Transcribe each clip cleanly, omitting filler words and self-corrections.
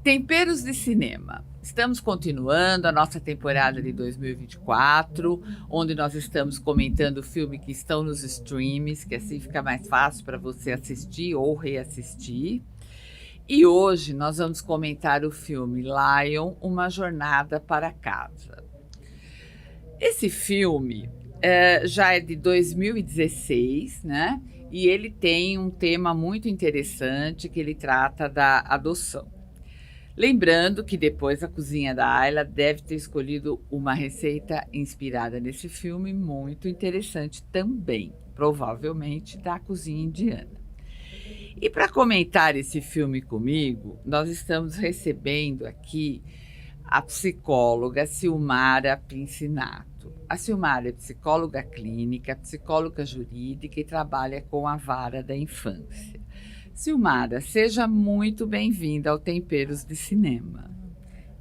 Temperos de cinema. Estamos continuando a nossa temporada de 2024, onde nós estamos comentando filmes que estão nos streams, que assim fica mais fácil para você assistir ou reassistir. E hoje nós vamos comentar o filme Lion, Uma Jornada para Casa. Esse filme já é de 2016, né? E ele tem um tema muito interessante que ele trata da adoção. Lembrando que depois a cozinha da Ayla deve ter escolhido uma receita inspirada nesse filme, muito interessante também, provavelmente da cozinha indiana. E para comentar esse filme comigo, nós estamos recebendo aqui a psicóloga Silmara Pincinato. A Silmara é psicóloga clínica, psicóloga jurídica e trabalha com a vara da infância. Silmara, seja muito bem-vinda ao Temperos de Cinema.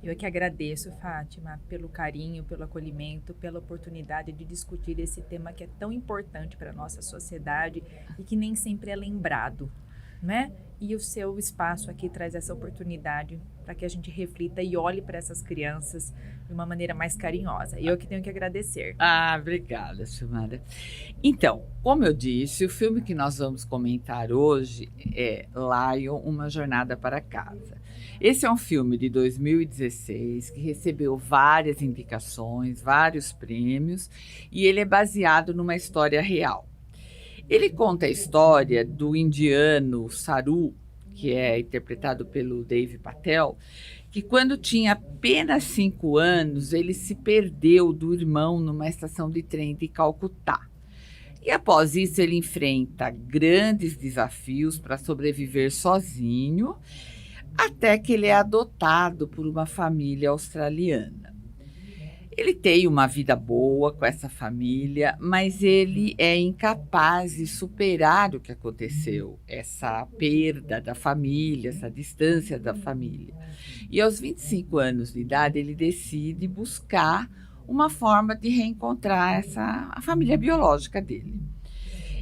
Eu é que agradeço, Fátima, pelo carinho, pelo acolhimento, pela oportunidade de discutir esse tema que é tão importante para a nossa sociedade e que nem sempre é lembrado, né? E o seu espaço aqui traz essa oportunidade para que a gente reflita e olhe para essas crianças de uma maneira mais carinhosa. E eu que tenho que agradecer. Obrigada, Silmara. Então, como eu disse, o filme que nós vamos comentar hoje é Lion, Uma Jornada para Casa. Esse é um filme de 2016 que recebeu várias indicações, vários prêmios, e ele é baseado numa história real. Ele conta a história do indiano Saru, que é interpretado pelo Dev Patel, que quando tinha apenas 5 anos, ele se perdeu do irmão numa estação de trem de Calcutá. E após isso, ele enfrenta grandes desafios para sobreviver sozinho, até que ele é adotado por uma família australiana. Ele tem uma vida boa com essa família, mas ele é incapaz de superar o que aconteceu, essa perda da família, essa distância da família. E aos 25 anos de idade, ele decide buscar uma forma de reencontrar a família biológica dele.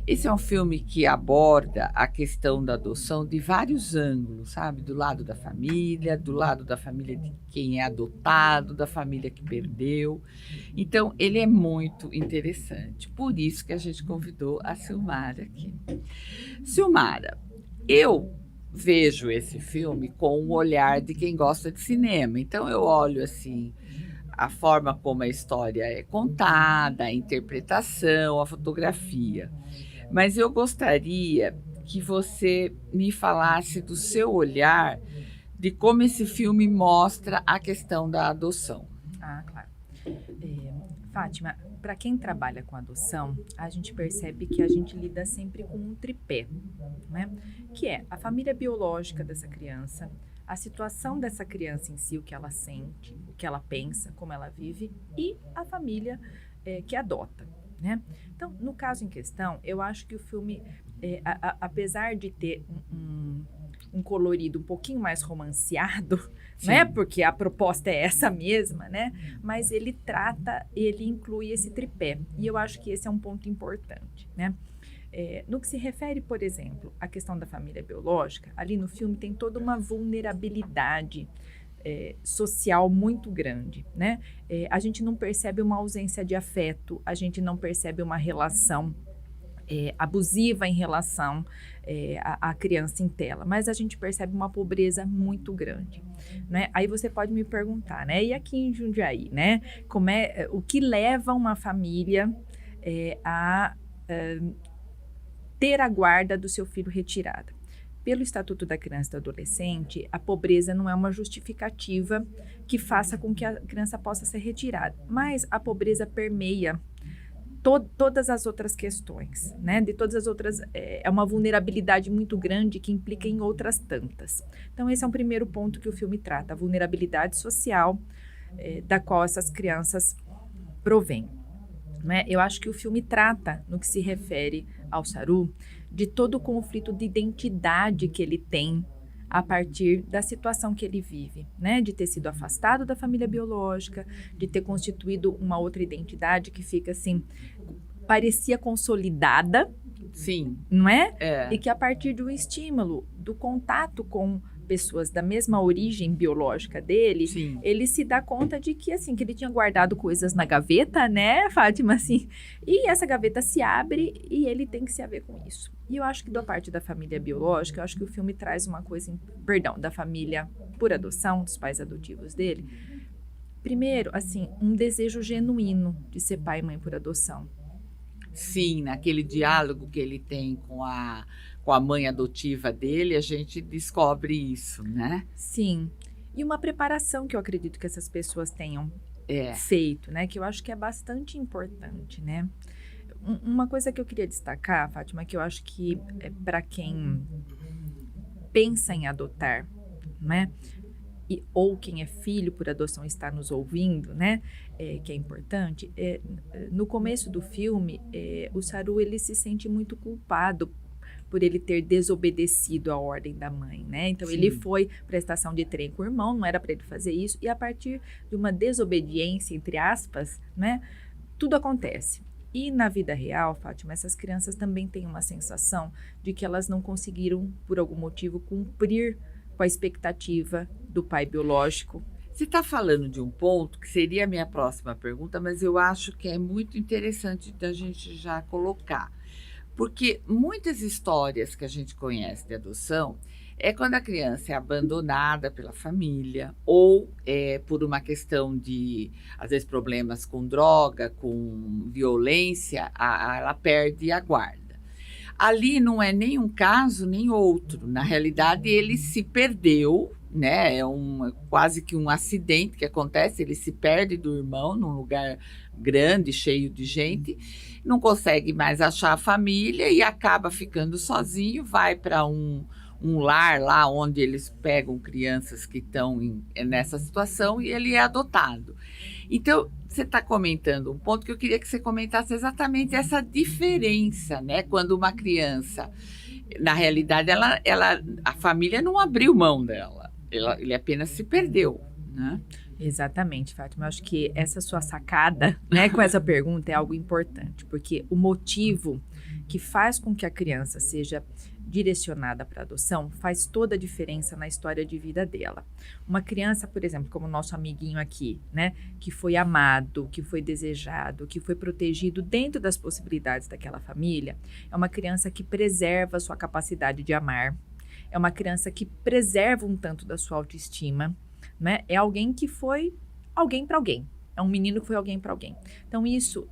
Esse é um filme que aborda a questão da adoção de vários ângulos, sabe? Do lado da família de quem é adotado, da família que perdeu. Então, ele é muito interessante. Por isso que a gente convidou a Silmara aqui. Silmara, eu vejo esse filme com o olhar de quem gosta de cinema. Então, eu olho assim a forma como a história é contada, a interpretação, a fotografia. Mas eu gostaria que você me falasse do seu olhar de como esse filme mostra a questão da adoção. Claro. Fátima, para quem trabalha com adoção, a gente percebe que a gente lida sempre com um tripé, né? Que é a família biológica dessa criança, a situação dessa criança em si, o que ela sente, o que ela pensa, como ela vive, e a família que adota, né? Então, no caso em questão, eu acho que o filme, apesar de ter um colorido um pouquinho mais romanceado, né? Porque a proposta é essa mesma, né? Mas ele inclui esse tripé. E eu acho que esse é um ponto importante, né? No que se refere, por exemplo, à questão da família biológica, ali no filme tem toda uma vulnerabilidade social muito grande, né? A gente não percebe uma ausência de afeto, a gente não percebe uma relação abusiva em relação à criança em tela, mas a gente percebe uma pobreza muito grande, né? Aí você pode me perguntar, né? E aqui em Jundiaí, né? O que leva uma família a ter a guarda do seu filho retirada? Pelo Estatuto da Criança e do Adolescente, a pobreza não é uma justificativa que faça com que a criança possa ser retirada, mas a pobreza permeia todas as outras questões, né? De todas as outras, é uma vulnerabilidade muito grande que implica em outras tantas. Então, esse é um primeiro ponto que o filme trata, a vulnerabilidade social da qual essas crianças provêm, né? Eu acho que o filme trata, no que se refere ao Saru, de todo o conflito de identidade que ele tem a partir da situação que ele vive, né? De ter sido afastado da família biológica, de ter constituído uma outra identidade que fica assim, parecia consolidada, Sim. Não é? E que a partir do estímulo, do contato com pessoas da mesma origem biológica dele, Sim. ele se dá conta de que, assim, que ele tinha guardado coisas na gaveta, né, Fátima, assim, e essa gaveta se abre e ele tem que se haver com isso. E eu acho que da parte da família biológica, eu acho que o filme traz uma coisa, da família por adoção, dos pais adotivos dele. Primeiro, assim, um desejo genuíno de ser pai e mãe por adoção. Sim, naquele diálogo que ele tem com a mãe adotiva dele, a gente descobre isso, né? Sim. E uma preparação que eu acredito que essas pessoas tenham feito, né? Que eu acho que é bastante importante, né? Uma coisa que eu queria destacar, Fátima, que eu acho que para quem pensa em adotar, né? Ou quem é filho por adoção está nos ouvindo, né? Que é importante. No começo do filme, o Saru ele se sente muito culpado por ele ter desobedecido a ordem da mãe, né? Então, Sim. Ele foi para a estação de trem com o irmão, não era para ele fazer isso, e a partir de uma desobediência, entre aspas, né? Tudo acontece. E na vida real, Fátima, essas crianças também têm uma sensação de que elas não conseguiram, por algum motivo, cumprir com a expectativa do pai biológico. Você está falando de um ponto que seria a minha próxima pergunta, mas eu acho que é muito interessante da gente já colocar. Porque muitas histórias que a gente conhece de adoção é quando a criança é abandonada pela família ou por uma questão de, às vezes, problemas com droga, com violência, ela perde a guarda. Ali não é nem um caso nem outro. Na realidade, ele se perdeu, né? Quase que um acidente que acontece. Ele se perde do irmão num lugar grande, cheio de gente, não consegue mais achar a família e acaba ficando sozinho, vai para um lar lá onde eles pegam crianças que estão nessa situação e ele é adotado. Então, você está comentando um ponto que eu queria que você comentasse exatamente essa diferença, né? Quando uma criança, na realidade, a família não abriu mão dela, ele apenas se perdeu, né? Exatamente, Fátima. Eu acho que essa sua sacada, né, com essa pergunta é algo importante, porque o motivo que faz com que a criança seja direcionada para adoção faz toda a diferença na história de vida dela. Uma criança, por exemplo, como o nosso amiguinho aqui, né, que foi amado, que foi desejado, que foi protegido dentro das possibilidades daquela família, é uma criança que preserva a sua capacidade de amar, é uma criança que preserva um tanto da sua autoestima, né? É alguém que foi alguém para alguém, é um menino que foi alguém para alguém. Então isso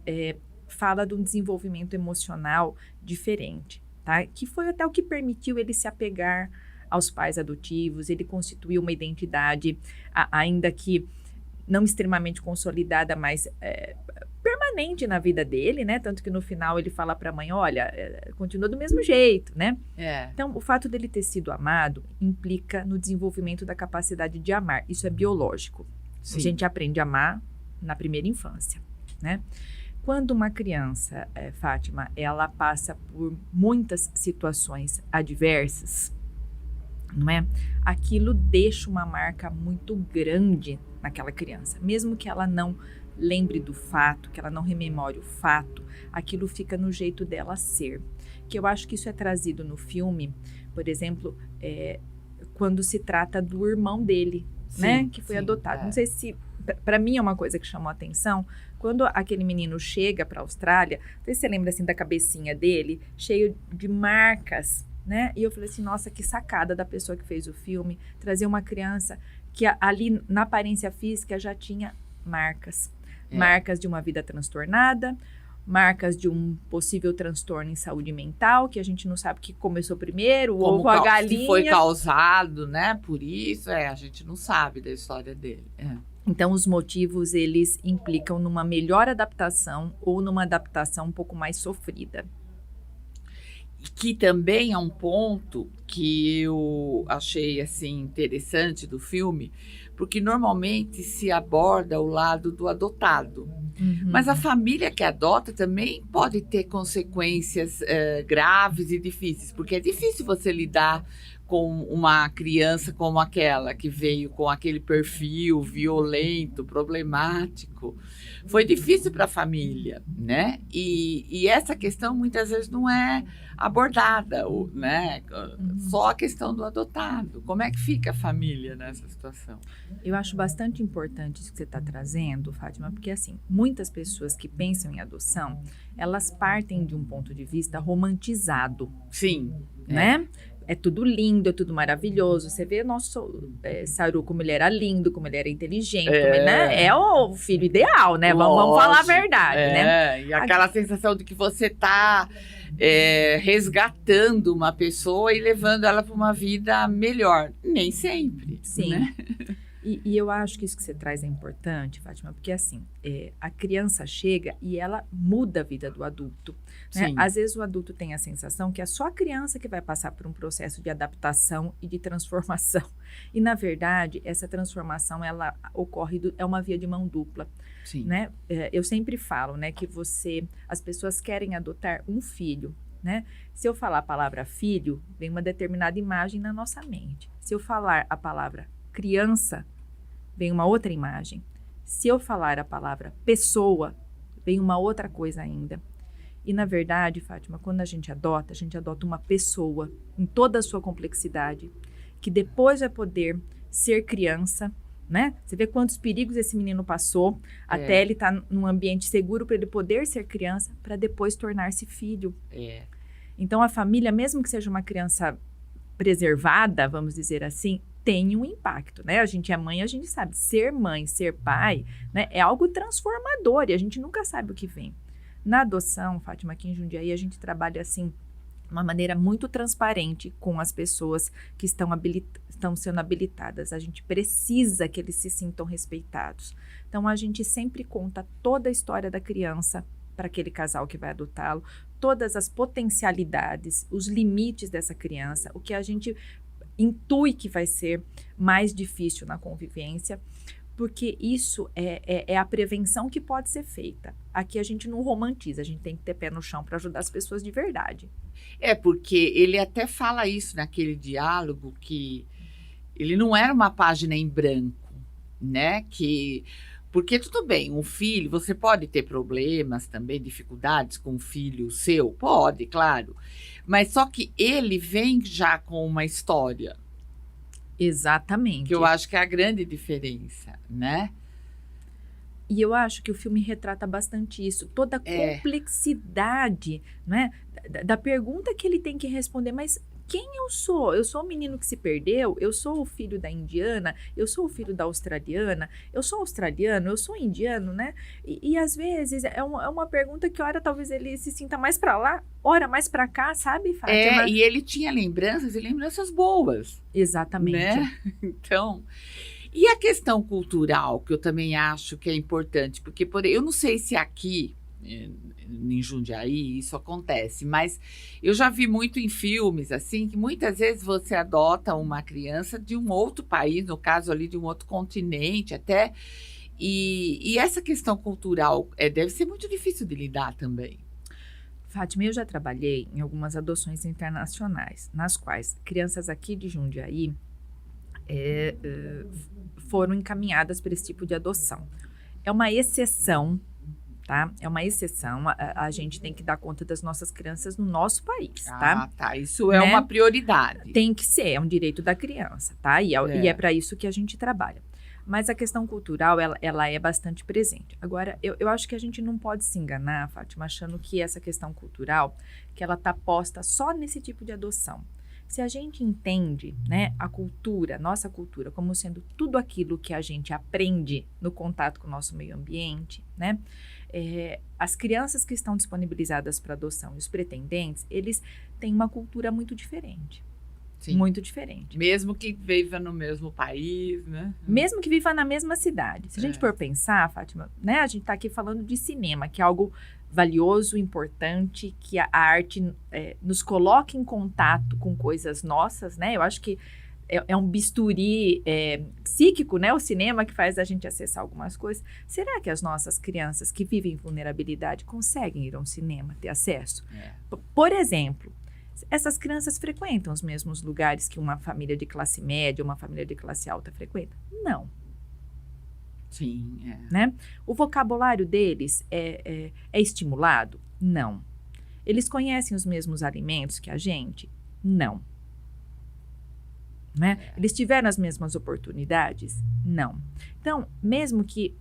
fala de um desenvolvimento emocional diferente. Tá? Que foi até o que permitiu ele se apegar aos pais adotivos, ele constituiu uma identidade, ainda que não extremamente consolidada, mas permanente na vida dele, né? Tanto que no final ele fala para a mãe, olha, continua do mesmo jeito, né? Então, o fato dele ter sido amado implica no desenvolvimento da capacidade de amar. Isso é biológico. Sim. A gente aprende a amar na primeira infância, né? Quando uma criança, Fátima, ela passa por muitas situações adversas, não é? Aquilo deixa uma marca muito grande naquela criança. Mesmo que ela não lembre do fato, que ela não rememore o fato, aquilo fica no jeito dela ser. Que eu acho que isso é trazido no filme, por exemplo, quando se trata do irmão dele, sim, né? Que foi adotado. Não sei se... Para mim é uma coisa que chamou a atenção, quando aquele menino chega para a Austrália, não sei se você lembra assim da cabecinha dele, cheio de marcas, né? E eu falei assim, nossa, que sacada da pessoa que fez o filme, trazer uma criança que ali na aparência física já tinha marcas. Marcas de uma vida transtornada, marcas de um possível transtorno em saúde mental, que a gente não sabe o que começou primeiro, o ovo, a galinha. Que foi causado, né? Por isso, a gente não sabe da história dele. Então, os motivos, eles implicam numa melhor adaptação ou numa adaptação um pouco mais sofrida. Que também é um ponto que eu achei, assim, interessante do filme, porque normalmente se aborda o lado do adotado. Uhum. Mas a família que adota também pode ter consequências graves e difíceis, porque é difícil você lidar com uma criança como aquela, que veio com aquele perfil violento, problemático. Foi difícil para a família, né? E essa questão muitas vezes não é abordada, né? Só a questão do adotado. Como é que fica a família nessa situação? Eu acho bastante importante isso que você está trazendo, Fátima, porque assim, muitas pessoas que pensam em adoção, elas partem de um ponto de vista romantizado. Sim. Né? É tudo lindo, é tudo maravilhoso. Você vê nosso Saru, como ele era lindo, como ele era inteligente, como ele, né? É o filho ideal, né? Vamos falar a verdade, né? E aquela sensação de que você está resgatando uma pessoa e levando ela para uma vida melhor. Nem sempre. Sim. Né? E eu acho que isso que você traz é importante, Fátima, porque assim, a criança chega e ela muda a vida do adulto. Né? Às vezes o adulto tem a sensação que é só a criança que vai passar por um processo de adaptação e de transformação. E, na verdade, essa transformação, ela ocorre, é uma via de mão dupla. Sim. Né? Eu sempre falo, né, que as pessoas querem adotar um filho. Né? Se eu falar a palavra filho, vem uma determinada imagem na nossa mente. Se eu falar a palavra criança, vem uma outra imagem. Se eu falar a palavra pessoa, vem uma outra coisa ainda. E, na verdade, Fátima, quando a gente adota uma pessoa em toda a sua complexidade, que depois vai poder ser criança, né? Você vê quantos perigos esse menino passou até ele estar num ambiente seguro para ele poder ser criança, para depois tornar-se filho. Então, a família, mesmo que seja uma criança preservada, vamos dizer assim, tem um impacto, né? A gente é mãe, a gente sabe, ser mãe, ser pai, né, é algo transformador e a gente nunca sabe o que vem. Na adoção, Fátima, aqui em Jundiaí, a gente trabalha assim, de uma maneira muito transparente com as pessoas que estão sendo habilitadas. A gente precisa que eles se sintam respeitados. Então, a gente sempre conta toda a história da criança para aquele casal que vai adotá-lo, todas as potencialidades, os limites dessa criança, o que a gente intui que vai ser mais difícil na convivência, porque isso é a prevenção que pode ser feita. Aqui a gente não romantiza, a gente tem que ter pé no chão para ajudar as pessoas de verdade. Porque ele até fala isso naquele diálogo, que ele não era uma página em branco, né? Porque tudo bem, um filho, você pode ter problemas também, dificuldades com um filho seu, pode, claro. Mas só que ele vem já com uma história. Exatamente. Que eu acho que é a grande diferença, né? E eu acho que o filme retrata bastante isso, toda a complexidade, né, da pergunta que ele tem que responder, mas quem eu sou? Eu sou o menino que se perdeu? Eu sou o filho da indiana? Eu sou o filho da australiana? Eu sou australiano? Eu sou indiano, né? E às vezes é uma pergunta que ora talvez ele se sinta mais para lá, ora mais para cá, sabe, Fátima? E ele tinha lembranças e lembranças boas. Exatamente. Né? Então, e a questão cultural, que eu também acho que é importante, porque eu não sei se aqui em Jundiaí isso acontece, mas eu já vi muito em filmes assim, que muitas vezes você adota uma criança de um outro país, no caso ali de um outro continente até, e essa questão cultural deve ser muito difícil de lidar também. Fátima, eu já trabalhei em algumas adoções internacionais, nas quais crianças aqui de Jundiaí foram encaminhadas para esse tipo de adoção. É uma exceção, tá? É uma exceção. A gente tem que dar conta das nossas crianças no nosso país, tá? Tá. Isso é uma prioridade. Tem que ser, é um direito da criança, tá? E é para isso que a gente trabalha. Mas a questão cultural, ela é bastante presente. Agora, eu acho que a gente não pode se enganar, Fátima, achando que essa questão cultural, que ela está posta só nesse tipo de adoção. Se a gente entende, né, a cultura, nossa cultura, como sendo tudo aquilo que a gente aprende no contato com o nosso meio ambiente, né, as crianças que estão disponibilizadas para adoção e os pretendentes, eles têm uma cultura muito diferente. Sim. Muito diferente. Mesmo que viva no mesmo país, né? Mesmo que viva na mesma cidade. Se a gente for pensar, Fátima, né, a gente está aqui falando de cinema, que é algo valioso, importante, que a arte nos coloca em contato com coisas nossas, né? Eu acho que é um bisturi psíquico, né? O cinema que faz a gente acessar algumas coisas. Será que as nossas crianças que vivem vulnerabilidade conseguem ir ao cinema, ter acesso? Por exemplo, Essas crianças frequentam os mesmos lugares que uma família de classe média, uma família de classe alta frequenta? Não. Sim, né? O vocabulário deles é estimulado? Não. Eles conhecem os mesmos alimentos que a gente? Não. Né? Eles tiveram as mesmas oportunidades? Não. Então, mesmo que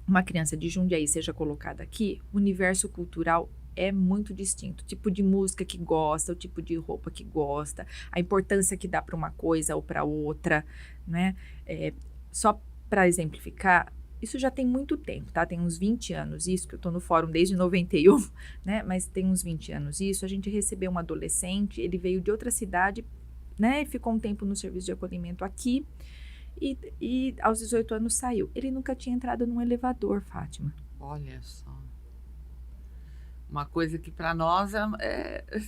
uma criança de Jundiaí seja colocada aqui, o universo cultural é muito distinto. O tipo de música que gosta, o tipo de roupa que gosta, a importância que dá para uma coisa ou para outra, né? Só para exemplificar, isso já tem muito tempo, tá? Tem uns 20 anos isso, que eu tô no fórum desde 91, né? Mas tem uns 20 anos isso. A gente recebeu um adolescente, ele veio de outra cidade, né? E ficou um tempo no serviço de acolhimento aqui e aos 18 anos saiu. Ele nunca tinha entrado num elevador, Fátima. Olha só. Uma coisa que para nós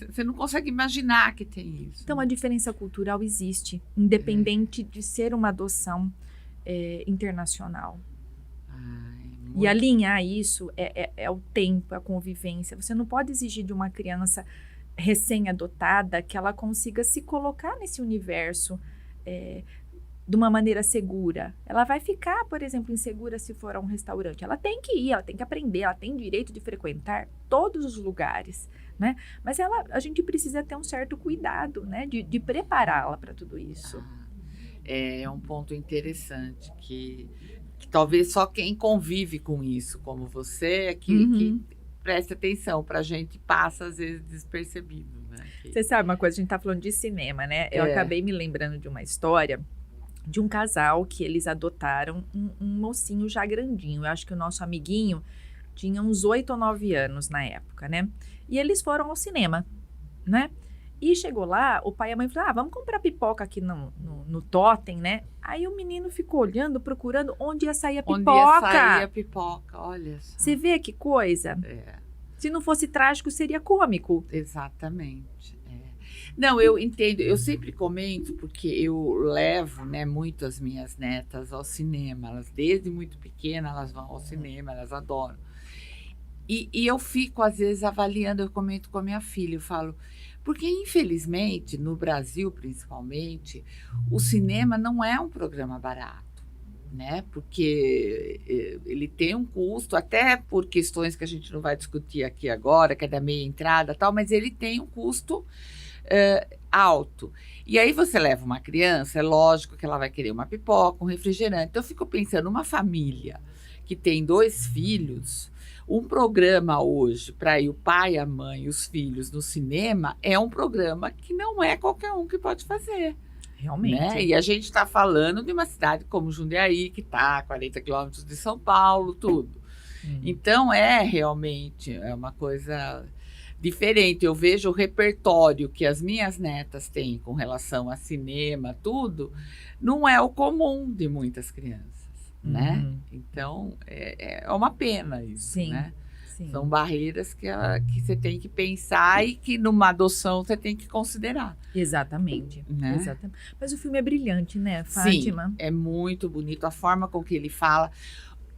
você não consegue imaginar que tem isso. Então, a diferença cultural existe, independente de ser uma adoção internacional. E alinhar isso é o tempo, a convivência. Você não pode exigir de uma criança recém-adotada que ela consiga se colocar nesse universo de uma maneira segura. Ela vai ficar, por exemplo, insegura se for a um restaurante. Ela tem que ir, ela tem que aprender, ela tem direito de frequentar todos os lugares, né? Mas a gente precisa ter um certo cuidado, né? De prepará-la para tudo isso. É um ponto interessante que talvez só quem convive com isso, como você, que preste atenção. Para a gente passa, às vezes, despercebido. Né? Você sabe uma coisa, a gente está falando de cinema, né? Eu acabei me lembrando de uma história de um casal que eles adotaram um mocinho já grandinho. Eu acho que o nosso amiguinho tinha uns 8 ou 9 anos na época, né? E eles foram ao cinema, né? E chegou lá, o pai e a mãe falaram, vamos comprar pipoca aqui no Totem, né? Aí o menino ficou olhando, procurando onde ia sair a pipoca. Onde ia sair a pipoca, olha só. Você vê que coisa? Se não fosse trágico, seria cômico. Exatamente. Não, eu entendo, eu sempre comento, porque eu levo, né, muito as minhas netas ao cinema. Elas, desde muito pequena, elas vão ao cinema, elas adoram. E eu fico, às vezes, avaliando, eu comento com a minha filha, eu falo... Porque, infelizmente, no Brasil, principalmente, o cinema não é um programa barato, né? Porque ele tem um custo, até por questões que a gente não vai discutir aqui agora, que é da meia entrada e tal, mas ele tem um custo alto. E aí você leva uma criança, é lógico que ela vai querer uma pipoca, um refrigerante. Então, eu fico pensando, uma família que tem 2 filhos... Um programa hoje para ir o pai, a mãe e os filhos no cinema é um programa que não é qualquer um que pode fazer. Realmente. Né? E a gente está falando de uma cidade como Jundiaí, que está a 40 quilômetros de São Paulo, tudo. Então, realmente uma coisa diferente. Eu vejo o repertório que as minhas netas têm com relação a cinema, tudo, não é o comum de muitas crianças. Né? Então, é uma pena isso, sim, né? Sim. São barreiras que você tem que pensar e que numa adoção você tem que considerar. Exatamente, né? Exatamente. Mas o filme é brilhante, né, Fátima? Sim, é muito bonito. A forma com que ele fala...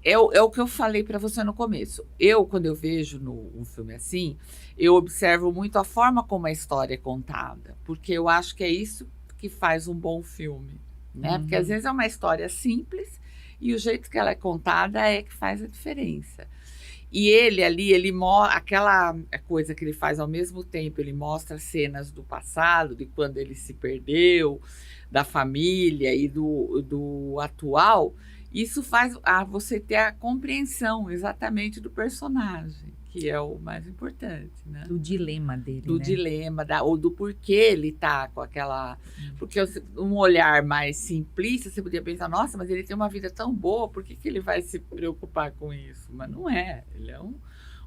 É o que eu falei para você no começo. Quando eu vejo um filme assim, eu observo muito a forma como a história é contada. Porque eu acho que é isso que faz um bom filme, né? Porque às vezes é uma história simples... E o jeito que ela é contada é que faz a diferença. E ele mostra aquela coisa que ele faz ao mesmo tempo, ele mostra cenas do passado, de quando ele se perdeu, da família e do atual. Isso faz você ter a compreensão exatamente do personagem, que é o mais importante, né? Do dilema dele, do dilema, ou do porquê ele está com aquela... Porque um olhar mais simplista, você podia pensar, nossa, mas ele tem uma vida tão boa, por que ele vai se preocupar com isso? Mas não é, ele é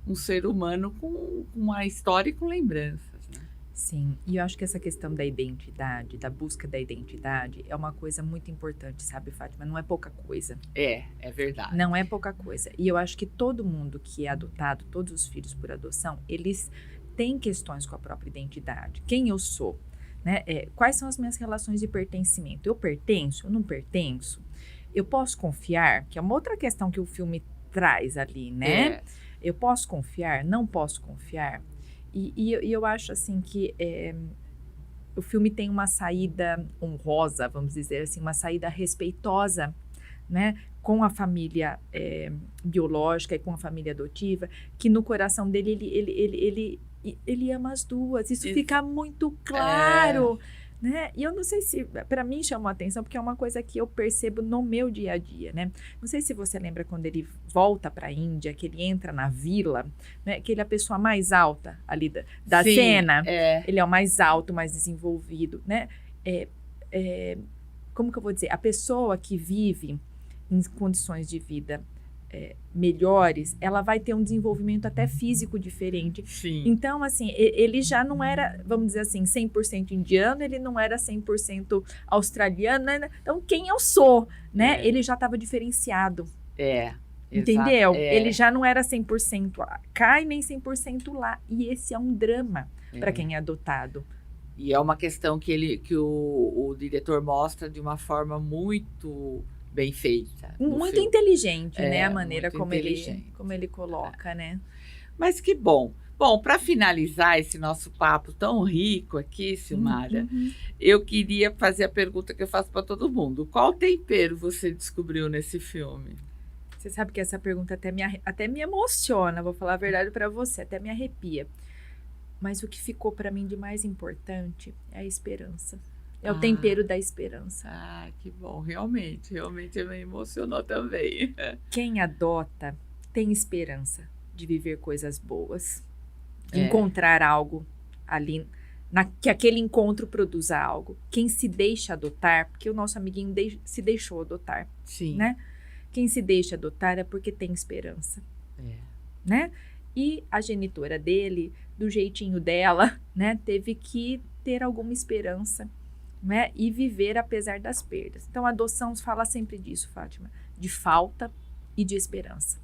um ser humano com uma história e com lembranças, né? Sim, e eu acho que essa questão da identidade, da busca da identidade, é uma coisa muito importante, sabe, Fátima? Não é pouca coisa. É verdade. Não é pouca coisa. E eu acho que todo mundo que é adotado, todos os filhos por adoção, eles têm questões com a própria identidade. Quem eu sou? Né? Quais são as minhas relações de pertencimento? Eu pertenço? Eu não pertenço? Eu posso confiar? Que é uma outra questão que o filme traz ali, né? Eu posso confiar? Não posso confiar? E eu acho assim que o filme tem uma saída honrosa, vamos dizer assim, uma saída respeitosa, né, com a família biológica e com a família adotiva, que no coração dele ele ama as duas. Isso fica muito claro, né? E eu não sei se, para mim chamou a atenção, porque é uma coisa que eu percebo no meu dia a dia, né? Não sei se você lembra quando ele volta para a Índia, que ele entra na vila, né? Que ele é a pessoa mais alta ali da Sim, cena. Ele é o mais alto, mais desenvolvido, né? Como que eu vou dizer? A pessoa que vive em condições de vida melhores, ela vai ter um desenvolvimento até físico diferente. Sim. Então, assim, ele já não era, vamos dizer assim, 100% indiano, ele não era 100% australiano, né? Então, quem eu sou, né? Ele já estava diferenciado. Entendeu? Exato, Ele já não era 100% cá e nem 100% lá. E esse é um drama para quem é adotado. E é uma questão que o diretor mostra de uma forma muito bem feita. Muito inteligente, né? A maneira como ele coloca, né? Mas que bom. Bom, para finalizar esse nosso papo tão rico aqui, Silmara, eu queria fazer a pergunta que eu faço para todo mundo. Qual tempero você descobriu nesse filme? Você sabe que essa pergunta até me emociona, vou falar a verdade para você, até me arrepia. Mas o que ficou para mim de mais importante é a esperança. É o tempero da esperança. Que bom. Realmente me emocionou também. Quem adota tem esperança de viver coisas boas, de encontrar algo ali, que aquele encontro produza algo. Quem se deixa adotar, porque o nosso amiguinho se deixou adotar, né? Quem se deixa adotar é porque tem esperança, né? E a genitora dele, do jeitinho dela, né, teve que ter alguma esperança, né, e viver apesar das perdas. Então, a adoção fala sempre disso, Fátima, de falta e de esperança.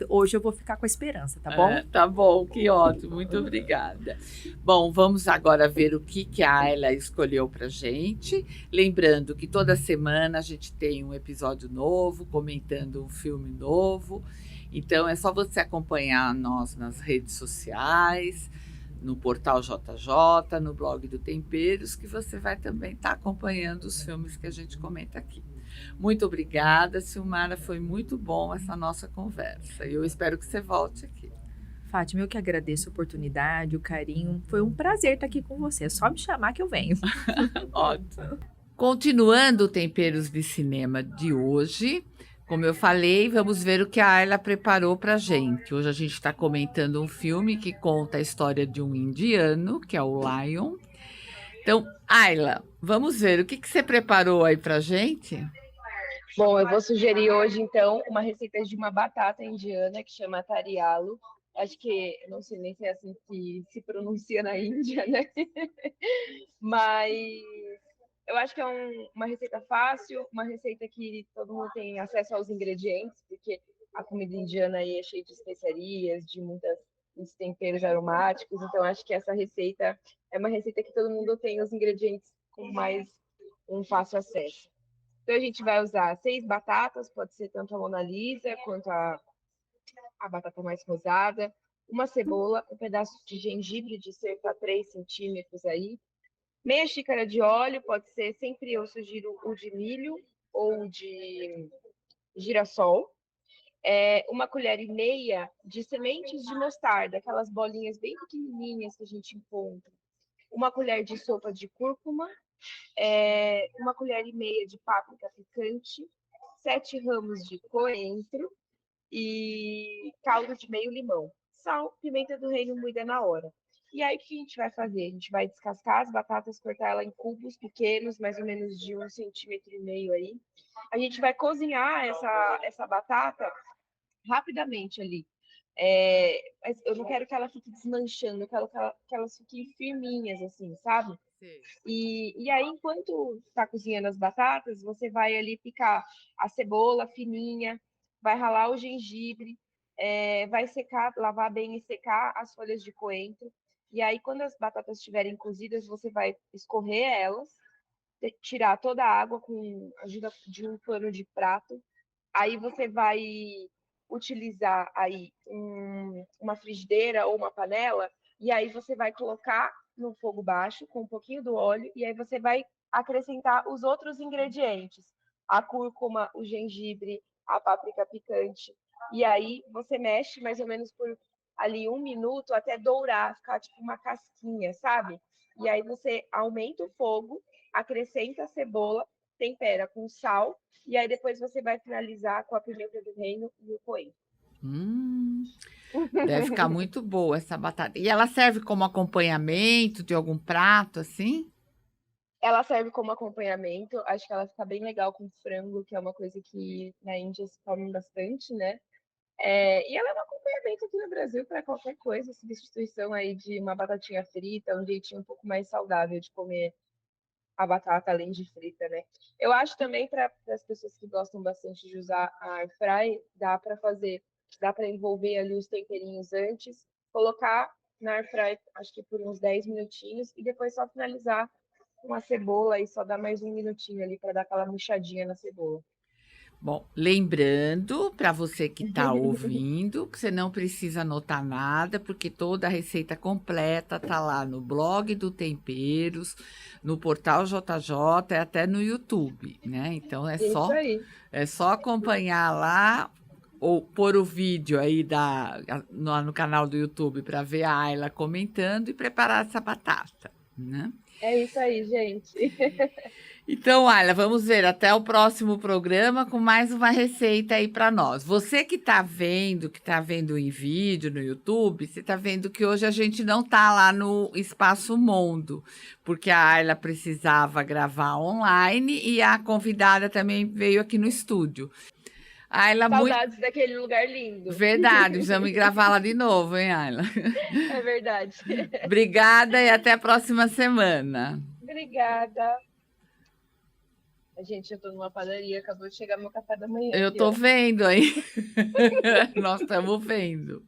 Hoje eu vou ficar com a esperança, tá bom? Tá bom, que ótimo, muito obrigada. Bom, vamos agora ver o que a Ayla escolheu pra gente. Lembrando que toda semana a gente tem um episódio novo, comentando um filme novo. Então, é só você acompanhar nós nas redes sociais, no portal JJ, no blog do Temperos, que você vai também estar acompanhando os filmes que a gente comenta aqui. Muito obrigada, Silmara, foi muito bom essa nossa conversa e eu espero que você volte aqui. Fátima, eu que agradeço a oportunidade, o carinho, foi um prazer estar aqui com você, é só me chamar que eu venho. Ótimo. Continuando o Temperos de Cinema de hoje, como eu falei, vamos ver o que a Ayla preparou para a gente. Hoje a gente está comentando um filme que conta a história de um indiano, que é o Lion. Então, Ayla, vamos ver o que você preparou aí para a gente? Bom, eu vou sugerir hoje, então, uma receita de uma batata indiana que chama tarialo. Acho que, não sei nem se é assim que se pronuncia na Índia, né? Mas eu acho que é uma receita fácil, uma receita que todo mundo tem acesso aos ingredientes, porque a comida indiana aí é cheia de especiarias, de muitos temperos aromáticos. Então, acho que essa receita é uma receita que todo mundo tem os ingredientes com mais um fácil acesso. Então, a gente vai usar 6 batatas, pode ser tanto a Mona Lisa quanto a batata mais rosada, uma cebola, um pedaço de gengibre de cerca de 3 centímetros aí, meia xícara de óleo, pode ser, sempre eu sugiro o de milho ou de girassol, uma colher e meia de sementes de mostarda, aquelas bolinhas bem pequenininhas que a gente encontra, uma colher de sopa de cúrcuma, uma colher e meia de páprica picante, 7 ramos de coentro e caldo de meio limão, sal, pimenta do reino moída na hora. E aí, o que a gente vai fazer? A gente vai descascar as batatas, cortar ela em cubos pequenos, mais ou menos de 1,5 centímetro aí. A gente vai cozinhar essa batata rapidamente ali. Mas eu não quero que ela fique desmanchando, eu quero que elas fiquem firminhas, assim, sabe? E aí, enquanto está cozinhando as batatas, você vai ali picar a cebola fininha, vai ralar o gengibre, vai secar, lavar bem e secar as folhas de coentro. E aí, quando as batatas estiverem cozidas, você vai escorrer elas, tirar toda a água com a ajuda de um pano de prato. Aí você vai utilizar aí uma frigideira ou uma panela, e aí você vai colocar no fogo baixo, com um pouquinho do óleo, e aí você vai acrescentar os outros ingredientes. A cúrcuma, o gengibre, a páprica picante. E aí você mexe mais ou menos por ali 1 minuto até dourar, ficar tipo uma casquinha, sabe? E aí você aumenta o fogo, acrescenta a cebola, tempera com sal, e aí depois você vai finalizar com a pimenta do reino e o coentro. Hum, deve ficar muito boa essa batata. E ela serve como acompanhamento de algum prato, assim? Ela serve como acompanhamento, acho que ela fica bem legal com frango, que é uma coisa que na Índia se come bastante, né? E ela é um acompanhamento aqui no Brasil para qualquer coisa, substituição aí de uma batatinha frita, um jeitinho um pouco mais saudável de comer a batata além de frita, né? Eu acho também para as pessoas que gostam bastante de usar a air fry, dá para envolver ali os temperinhos antes, colocar na air fry, acho que por uns 10 minutinhos e depois só finalizar com a cebola e só dar mais 1 minutinho ali para dar aquela murchadinha na cebola. Bom, lembrando para você que está ouvindo, que você não precisa anotar nada, porque toda a receita completa tá lá no blog do Temperos, no portal JJ e até no YouTube, né? Então Isso aí. é só acompanhar lá ou pôr o vídeo aí no canal do YouTube para ver a Ayla comentando e preparar essa batata, né? É isso aí, gente. Então, Ayla, vamos ver até o próximo programa com mais uma receita aí para nós. Você que está vendo em vídeo no YouTube, você está vendo que hoje a gente não está lá no Espaço Mundo, porque a Ayla precisava gravar online e a convidada também veio aqui no estúdio. Ayla, muito Saudades daquele lugar lindo. verdade, precisamos gravá-la de novo, hein, Ayla? É verdade. Obrigada e até a próxima semana. Obrigada. Gente, eu tô numa padaria, acabou de chegar meu café da manhã. Eu aqui, tô ó. vendo aí. Nós estamos vendo.